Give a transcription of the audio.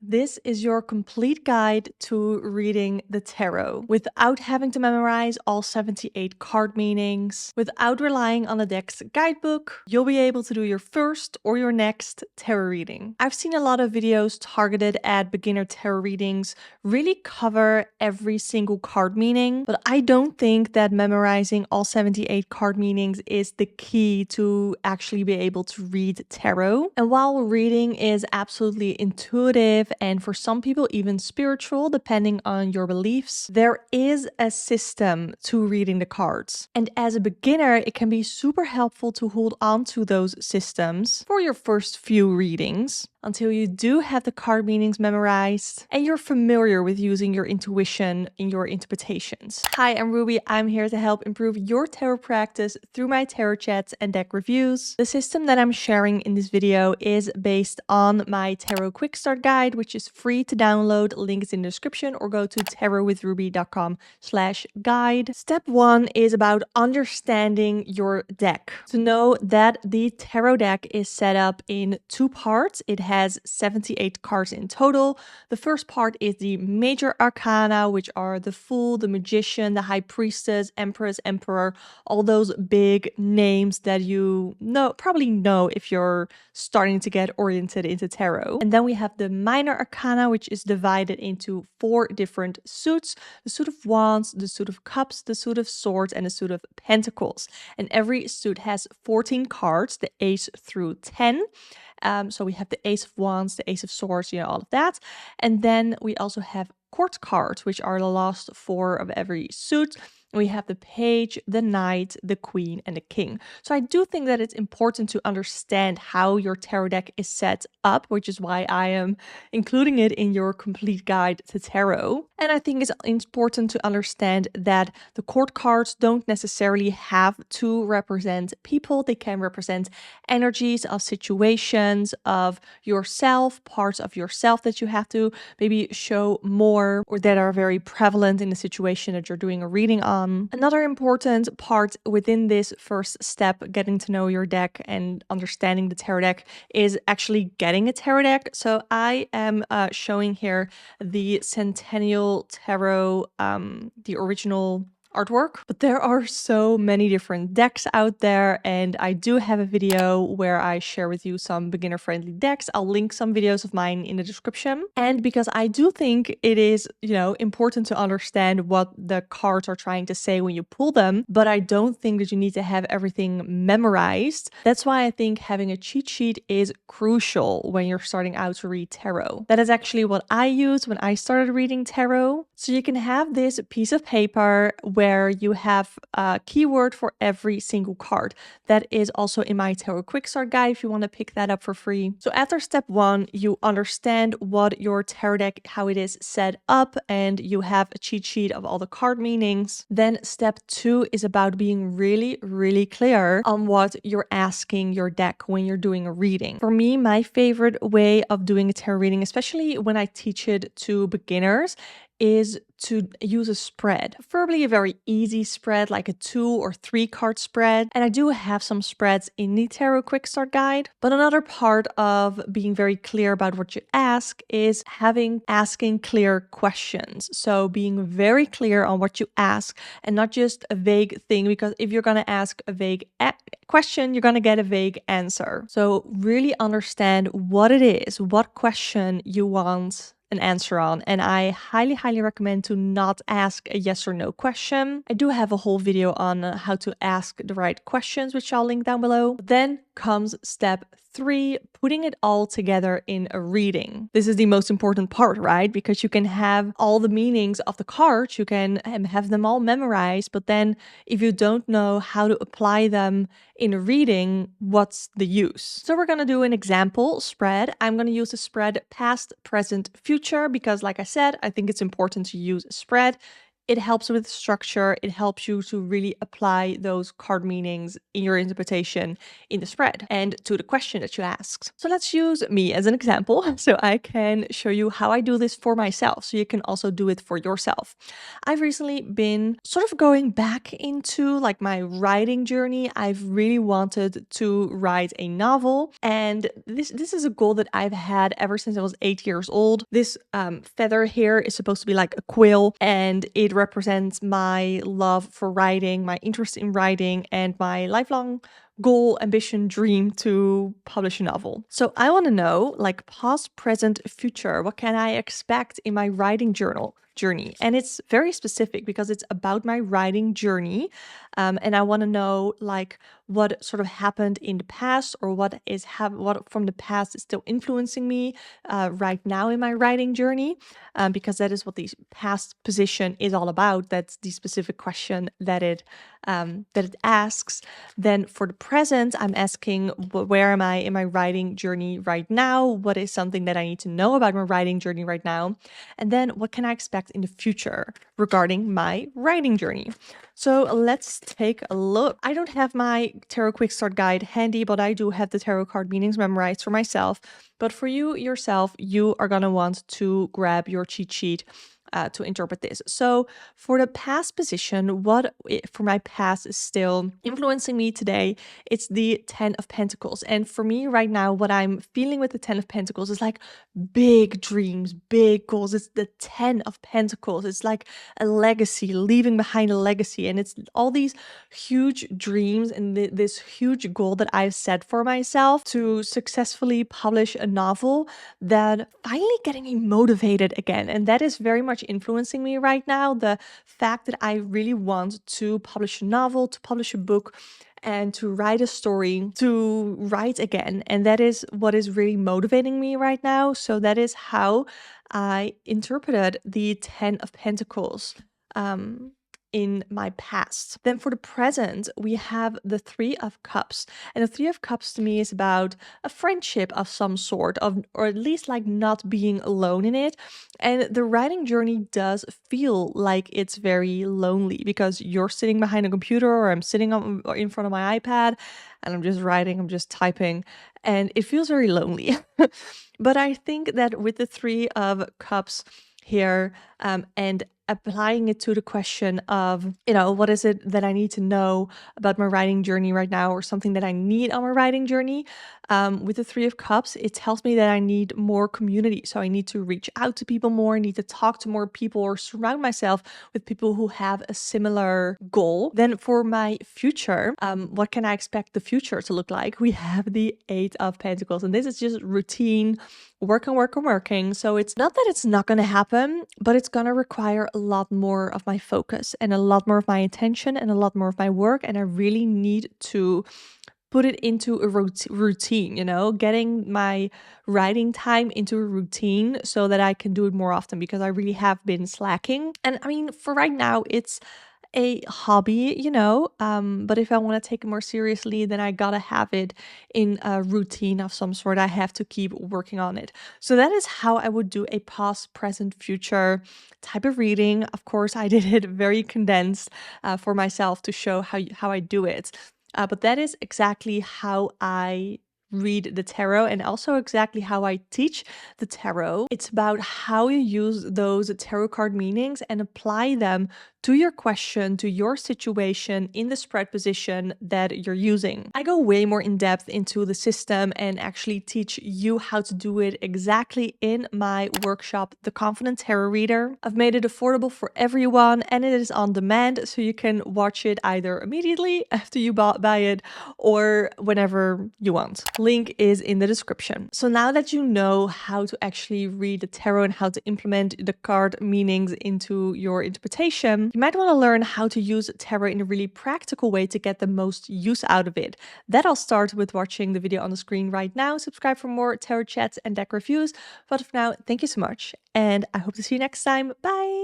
This is your complete guide to reading the tarot without having to memorize all 78 card meanings, without relying on the deck's guidebook. You'll be able to do your first or your next tarot reading. I've seen a lot of videos targeted at beginner tarot readings really cover every single card meaning, but I don't think that memorizing all 78 card meanings is the key to actually be able to read tarot. And while reading is absolutely intuitive and for some people even spiritual, depending on your beliefs, there is a system to reading the cards. And as a beginner, it can be super helpful to hold on to those systems for your first few readings until you do have the card meanings memorized and you're familiar with using your intuition in your interpretations. Hi, I'm Ruby. I'm here to help improve your tarot practice through my tarot chats and deck reviews. The system that I'm sharing in this video is based on my Tarot Quick Start Guide, which is free to download. Link is in the description, or go to tarotwithruby.com/guide. Step 1 is about understanding your deck. To know that the tarot deck is set up in two parts. It has 78 cards in total. The first part is the major arcana, which are the Fool, the Magician, the High Priestess, Empress, Emperor, all those big names that you probably know if you're starting to get oriented into tarot. And then we have the minor arcana, which is divided into 4 different suits: the suit of wands, the suit of cups, the suit of swords, and the suit of pentacles. And every suit has 14 cards, the ace through 10. So we have the Ace of Wands, the Ace of Swords, all of that. And then we also have court cards, which are the last 4 of every suit. We have the Page, the Knight, the Queen, and the King. So I do think that it's important to understand how your tarot deck is set up, which is why I am including it in your complete guide to tarot. And I think it's important to understand that the court cards don't necessarily have to represent people. They can represent energies of situations, of yourself, parts of yourself that you have to maybe show more or that are very prevalent in the situation that you're doing a reading on. Another important part within this first step, getting to know your deck and understanding the tarot deck, is actually getting a tarot deck. So I am showing here the Centennial Tarot, the original artwork, but there are so many different decks out there, and I do have a video where I share with you some beginner friendly decks. I'll link some videos of mine in the description. And because I do think it is, important to understand what the cards are trying to say when you pull them, but I don't think that you need to have everything memorized. That's why I think having a cheat sheet is crucial when you're starting out to read tarot. That is actually what I used when I started reading tarot. So you can have this piece of paper where you have a keyword for every single card. That is also in my Tarot Quick Start Guide if you want to pick that up for free. So after step 1, you understand what your tarot deck, how it is set up, and you have a cheat sheet of all the card meanings. Then step 2 is about being really, really clear on what you're asking your deck when you're doing a reading. For me, my favorite way of doing a tarot reading, especially when I teach it to beginners, is to use a spread, preferably a very easy spread like a 2 or 3 card spread. And I do have some spreads in the Tarot Quick Start Guide. But another part of being very clear about what you ask is asking clear questions. So being very clear on what you ask and not just a vague thing, because if you're going to ask a vague question, you're going to get a vague answer. So really understand what it is, what question you want an answer on. And I highly, highly recommend to not ask a yes or no question. I do have a whole video on how to ask the right questions, which I'll link down below. Then comes step 3, putting it all together in a reading. This is the most important part, right? Because you can have all the meanings of the cards, you can have them all memorized, but then if you don't know how to apply them in a reading, what's the use? So we're going to do an example spread. I'm going to use the spread past, present, future, because like I said, I think it's important to use a spread it helps with structure. It helps you to really apply those card meanings in your interpretation in the spread and to the question that you asked. So let's use me as an example so I can show you how I do this for myself so you can also do it for yourself. I've recently been sort of going back into like my writing journey. I've really wanted to write a novel, and this is a goal that I've had ever since I was 8 years old. This feather here is supposed to be like a quill, and it represents my love for writing, my interest in writing, and my lifelong goal, ambition, dream to publish a novel. So I want to know, like, past, present, future, what can I expect in my writing journey? And it's very specific because it's about my writing journey. And I want to know, like, what sort of happened in the past, or what from the past is still influencing me right now in my writing journey, because that is what the past position is all about. That's the specific question that it asks. Then for the present, I'm asking, where am I in my writing journey right now? What is something that I need to know about my writing journey right now? And then what can I expect in the future regarding my writing journey? So let's take a look. I don't have my Tarot Quick Start Guide handy, but I do have the tarot card meanings memorized for myself. But for you yourself, you are going to want to grab your cheat sheet to interpret this. So for the past position, for my past is still influencing me today, it's the 10 of Pentacles. And for me right now, what I'm feeling with the 10 of Pentacles is like big dreams, big goals. It's the 10 of Pentacles. It's like a legacy, leaving behind a legacy. And it's all these huge dreams and this huge goal that I've set for myself to successfully publish a novel that finally getting me motivated again. And that is very much influencing me right now. The fact that I really want to publish a novel, to publish a book, and to write a story, to write again. And that is what is really motivating me right now. So that is how I interpreted the 10 of Pentacles in my past. Then for the present, we have the 3 of Cups. And the 3 of Cups to me is about a friendship of some sort, or at least like not being alone in it. And the writing journey does feel like it's very lonely because you're sitting behind a computer, or I'm sitting in front of my iPad and I'm just writing, I'm just typing, and it feels very lonely. But I think that with the 3 of Cups here, and applying it to the question of, what is it that I need to know about my writing journey right now, or something that I need on my writing journey. With the 3 of Cups, it tells me that I need more community. So I need to reach out to people more, I need to talk to more people, or surround myself with people who have a similar goal. Then for my future, what can I expect the future to look like? We have the 8 of Pentacles, and this is just routine, working. So it's not that it's not going to happen, but it's going to require a lot more of my focus and a lot more of my attention and a lot more of my work. And I really need to put it into a routine, getting my writing time into a routine so that I can do it more often, because I really have been slacking. And I mean, for right now, it's a hobby, but if I want to take it more seriously, then I gotta have it in a routine of some sort. I have to keep working on it. So that is how I would do a past, present, future type of reading. Of course, I did it very condensed for myself to show how I do it. But that is exactly how I read the tarot, and also exactly how I teach the tarot. It's about how you use those tarot card meanings and apply them to your question, to your situation in the spread position that you're using. I go way more in depth into the system and actually teach you how to do it exactly in my workshop, The Confident Tarot Reader. I've made it affordable for everyone, and it is on demand, so you can watch it either immediately after you buy it or whenever you want. Link is in the description. So now that you know how to actually read the tarot and how to implement the card meanings into your interpretation, you might want to learn how to use tarot in a really practical way to get the most use out of it. That I'll start with watching the video on the screen right now. Subscribe for more tarot chats and deck reviews. But for now, thank you so much, and I hope to see you next time. Bye!